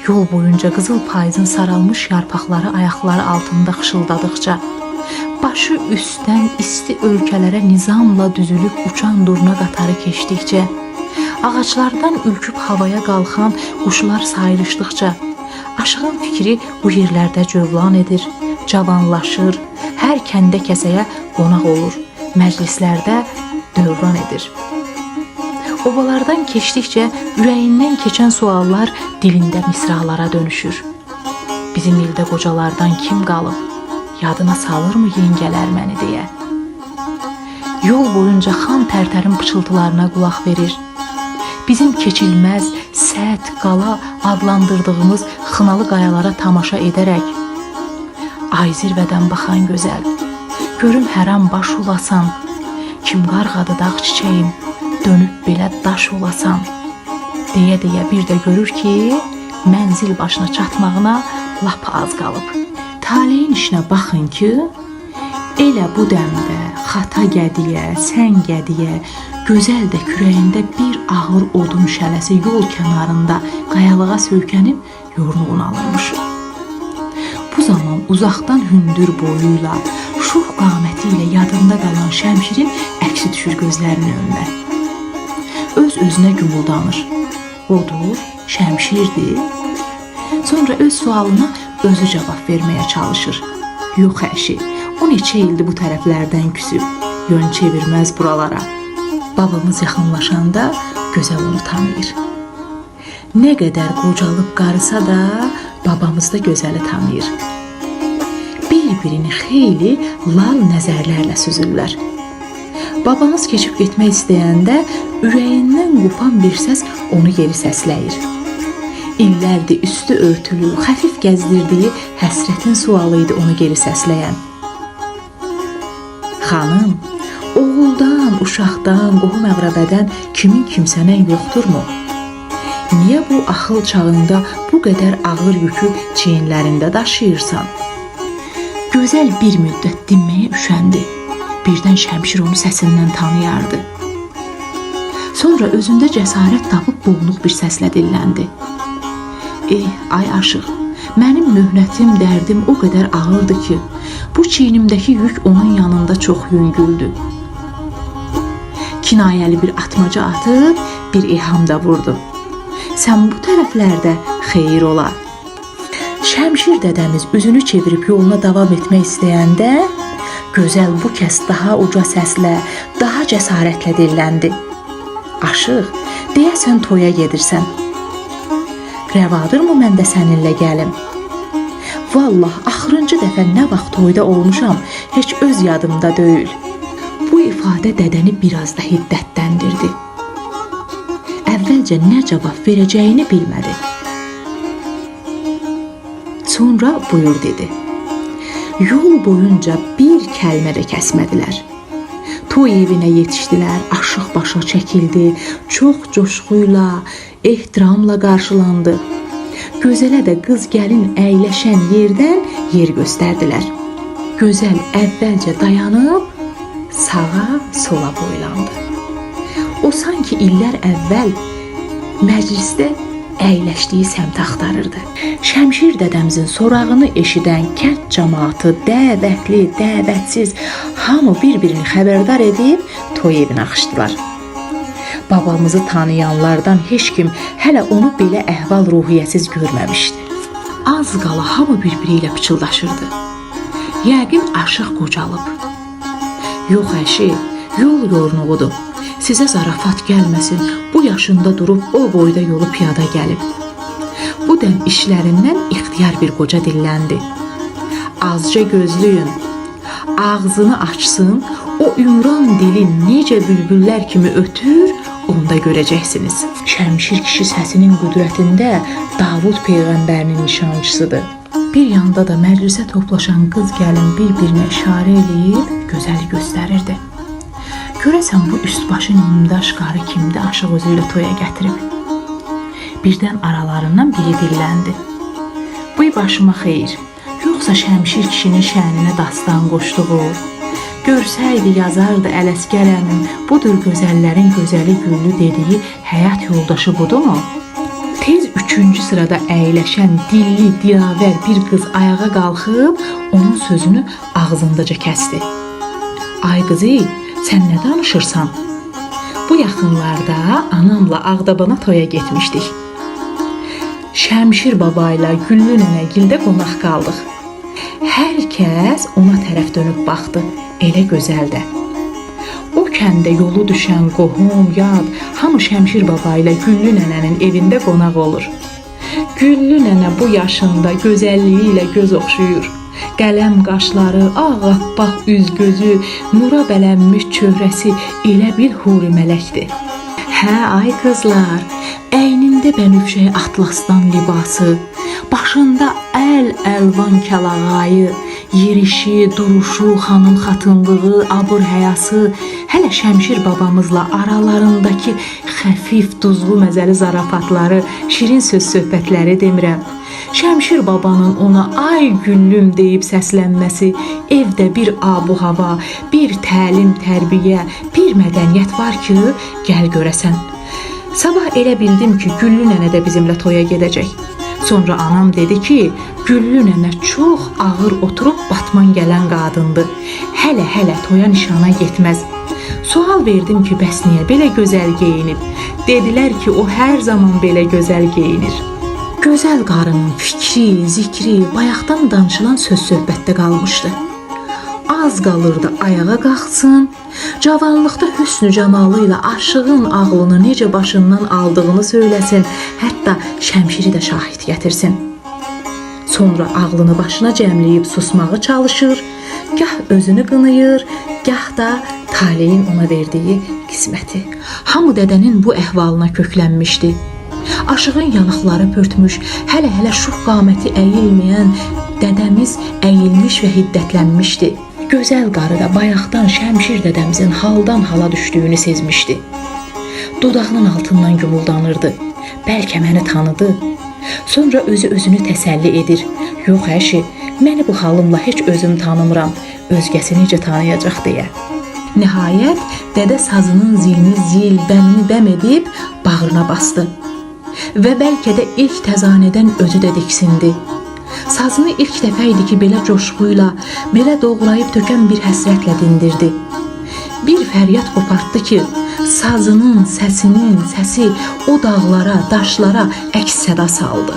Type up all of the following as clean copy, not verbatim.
Yol boyunca qızıl payızın saralmış yarpaqları ayaqları altında xışıldadıqca, başı üstdən isti ölkələrə nizamla düzülüb uçan durna qatarı keçdikcə, ağaclardan ürküb havaya qalxan quşlar sayrışdıqca, Aşığın fikri bu yerlərdə cövlan edir, cavanlaşır, hər kəndə kəsəyə qonaq olur, məclislərdə dövran edir. Obalardan keçdikcə ürəyindən keçən suallar dilində misralara dönüşür. Bizim ildə qocalardan kim qalıb, yadına salırmı yengələr məni deyə. Yol boyunca xan tərtərin pıçıltılarına qulaq verir. Bizim keçilməz, sət, qala adlandırdığımız xınalı qayalara tamaşa edərək, ay zirvədən baxan gözəl, görüm hər an baş olasan, kim qarğadı dağ çiçəyim, dönüb belə daş olasan, deyə-deyə bir də görür ki, mənzil başına çatmağına lap az qalıb. Taleyin işinə baxın ki, elə bu dəmdə xata gədiyə, sən gədiyə, gözəl də kürəyində bir ağır odun şələsi yol kənarında qayalığa söykənib yorluğunu alırmış. Bu zaman uzaqdan hündür boyuyla, şux qaməti ilə yadında qalan Şəmşirin əksi düşür gözlərinin önünə. Öz-özünə gümuldanır. Odur, Şəmşirdir. Sonra öz sualına özü cavab verməyə çalışır. Yox əşi, o neçə ildir bu tərəflərdən küsüb, yön çevirməz buralara. Babamız yaxınlaşanda gözəl onu tanıyır. Nə qədər qocalıb qarısa da, babamız da gözəli tanıyır. Bir-birini xeyli lal nəzərlərlə süzürlər. Babamız keçib getmək istəyəndə ürəyindən qopan bir səs onu geri səsləyir. İllərdir üstü örtülü, xəfif gəzdirdiyi həsrətin sualı idi onu geri səsləyən. Xanım, oğuldan, uşaqdan, qohum-əqrəbədən kimin kimsənən yoxdurmu? Niyə bu axıl çağında bu qədər ağır yükü çiyinlərində daşıyırsan? Gözəl bir müddət dinməyə üşəndi. Birdən Şəmşir onu səsindən tanıyardı. Sonra özündə cəsarət tapıb boğuq bir səslə dilləndi. Ay aşıq, mənim möhnətim, dərdim o qədər ağırdı ki, bu çiynimdəki yük onun yanında çox yüngüldü. Kinayəli bir atmaca atıb, bir ilham da vurdu. Sən bu tərəflərdə xeyir ola. Şəmşir dədəmiz üzünü çevirib yoluna davam etmək istəyəndə, gözəl bu kəs daha uca səslə, daha cəsarətlə dilləndi. Aşıq, deyəsən toya gedirsən. Rəvadırmı mən də səninlə gəlim? Vallah, axırıncı dəfə nə vaxt toyda olmuşam, heç öz yadımda deyil. Bu ifadə dədəni biraz da hiddətləndirdi. Əvvəlcə nə cavab verəcəyini bilmədi. Sonra buyur dedi. Yol boyunca bir kəlmə də kəsmədilər. Toy evinə yetişdilər, aşıq başa çəkildi, çox coşquyla, ehtiramla qarşılandı. Gözələ də qız gəlin əyləşən yerdən yer göstərdilər. Gözəl əvvəlcə dayanıb, sağa, sola boylandı. O sanki illər əvvəl məclisdə əyləşdiyi səmt axtarırdı. Şəmşir dədəmizin sorağını eşidən kənd cəmaatı, dəvətli, dəvətsiz, hamı bir-birini xəbərdar edib toy evinə axışdılar. Babamızı tanıyanlardan heç kim hələ onu belə əhval-ruhiyyəsiz görməmişdi. Az qala hamı bir-biri ilə pıçıldaşırdı. Yəqin aşıq qocalıb. Yox əşi, yol yornuğudur. Sizə zarafat gəlməsin, bu yaşında durub o boyda yolu piyada gəlib. Bu dəm işlərindən ixtiyar bir qoca dilləndi. Azca gözləyin, ağzını açsın, o ümran dili necə bülbüllər kimi ötür, onda görəcəksiniz. Şəmşir kişi səsinin qüdrətində Davud Peyğəmbərinin nişançısıdır. Bir yanda da məclisə toplaşan qız gəlin bir-birinə işarə eləyib gözəli göstərirdi. Görəsən bu üst-başı nimdaş qarı kimdi aşıq özü ilə toya gətirib? Birdən aralarından biri dilləndi. Bu başıma xeyir, yoxsa Şəmşir kişinin şəninə dastan qoşduğu, görsəydi yazardı Ələsgərənin, budur gözəllərin gözəli güllü dediyi həyat yoldaşı budurmu? Tez üçüncü sırada əyləşən dilli, dilavər bir qız ayağa qalxıb onun sözünü ağzındaca kəsdi. Ay qızı, sən nə danışırsan? Bu yaxınlarda anamla Ağdabana toya getmişdik. Şəmşir baba ilə Güllü nənə gildə qonaq qaldıq. Hər kəs ona tərəf dönüb baxdı, elə gözəl də. O kəndə yolu düşən qohum, yad, hamı Şəmşir baba ilə Güllü nənənin evində qonaq olur. Güllü nənə bu yaşında gözəlliyi ilə göz oxşuyur. Qələm qaşları, ağappaq üz-gözü, nura bələnmiş çöhrəsi elə bir huri mələkdir. Hə, ay qızlar, əynində bənövşəyi atlasdan libası, başında əl-əlvan kəlağayı, yerişi, duruşu, xanım xatınlığı, abır həyası, hələ Şəmşir babamızla aralarındakı xəfif, duzlu məzəli zarafatları, şirin söz söhbətləri demirəm. Şəmşir babanın ona ay güllüm deyib səslənməsi, evdə bir abu hava, bir təlim, tərbiyə, bir mədəniyyət var ki, gəl görəsən. Sabah elə bildim ki, Güllü nənə də bizimlə toya gedəcək. Sonra anam dedi ki, Güllü nənə çox ağır oturub batman gələn qadındır. Hələ toya nişana getməz. Sual verdim ki, bəs niyə belə gözəl geyinib? Dedilər ki, o hər zaman belə gözəl geyinir. Gözəl qarının fikri, zikri bayaqdan danışılan söz söhbətdə qalmışdı. Az qalırdı ayağa qalxsın, cavanlıqda hüsnü camalı ilə aşığın ağlını necə başından aldığını söyləsin, hətta Şəmşiri də şahid gətirsin. Sonra ağlını başına cəmləyib susmağı çalışır, gah özünü qınayır, gah da taleyin ona verdiyi qisməti. Hamı dədənin bu əhvalına köklənmişdi. Aşığın yanaqları pörtmüş, hələ şux qaməti əyilməyən dədəmiz əyilmiş və hiddətlənmişdi. Gözəl qarı da bayaqdan Şəmşir dədəmizin haldan hala düşdüyünü sezmişdi. Dodağının altından yumuldanırdı. Bəlkə məni tanıdı. Sonra özünü təsəlli edir. Yox əşi, məni bu halımla heç özüm tanımıram, özgəsi necə tanıyacaq deyə. Nəhayət, dədə sazının zilini zil, bəmini bəm edib bağrına bastı. Və bəlkə də ilk təzanədən özü də diksindi. Sazını ilk dəfə idi ki, belə coşquyla, belə doğrayıb tökən bir həsrətlə dindirdi. Bir fəryad qopartdı ki, sazının səsinin səsi o dağlara, daşlara əks səda saldı.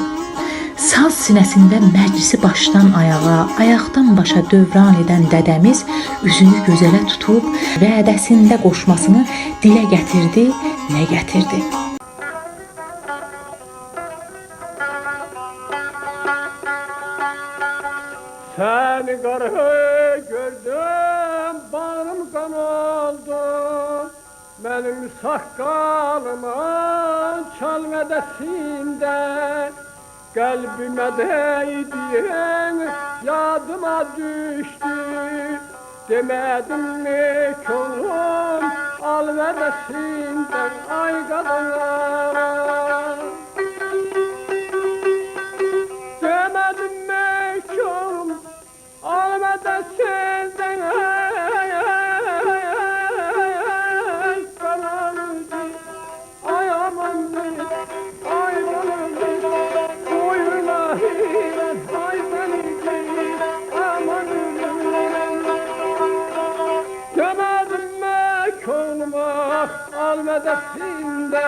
Saz sinəsində məclisi başdan ayağa, ayaqdan başa dövran edən dədəmiz üzünü gözələ tutub vədəsində qoşmasını dilə gətirdi, nə gətirdi? Səni qarı gördüm, bağrım qan oldu. Mənim saqqalıma çalmədəsində, qəlbimə değdiyin yadıma düşdü. Demədim mi könlüm almədəsində, ay qadınlara. Demədim mi könlüm almədəsində, almədəsində.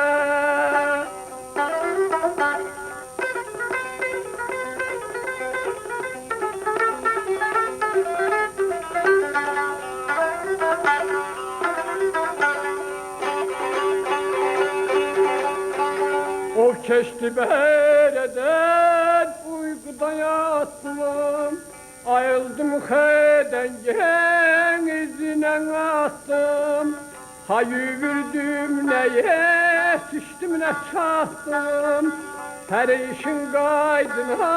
O keçdi bərədən, uyquda yatdım, ayıldım xədəngən izinə attım. Ha yürüdüm nə yetişdim nə çatdım, pərişin qaydına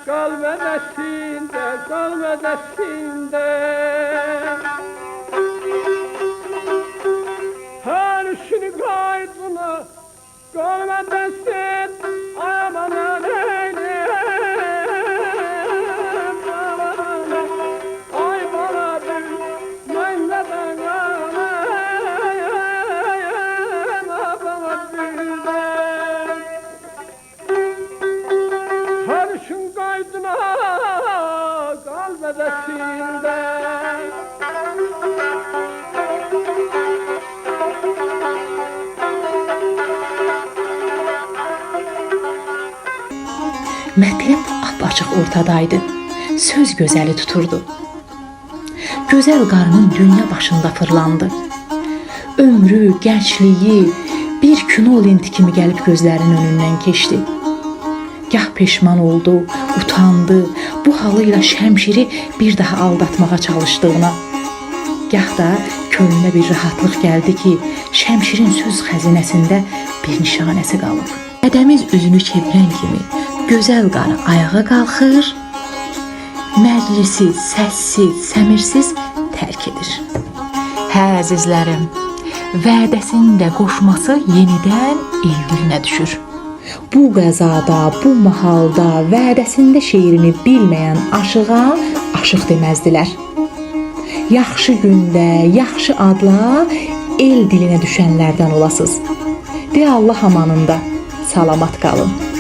qalmədəsində, qalmədəsində. Pərişin qaydına qalmədəsində, aman əleylim, ay bana bir mən nədən qalmədəsində. gölmədəsində. Mətləb apaçıq ortadaydı. Söz gözəli tuturdu. Gözəl qarının dünya başında fırlandı. Ömrü, gəncliyi bir kino lenti kimi gəlib gözlərinin önündən keçdi. Gah peşman oldu, utandı, bu halıyla Şəmşiri bir daha aldatmağa çalışdığına. Gah da könlünə bir rahatlıq gəldi ki, Şəmşirin söz xəzinəsində bir nişanəsi qalıb. Qədəmiz üzünü çevirən kimi gözəl qarı ayağa qalxır, məclisi səssiz, səmirsiz tərk edir. Hə əzizlərim, vədəsinin də qoşması yenidən evliyinə düşür. Bu qəzada, bu mahalda vədəsində şeirini bilməyən aşığa aşıq deməzdilər. Yaxşı gündə, yaxşı adla el dilinə düşənlərdən olasınız. De Allah amanında, salamat qalın.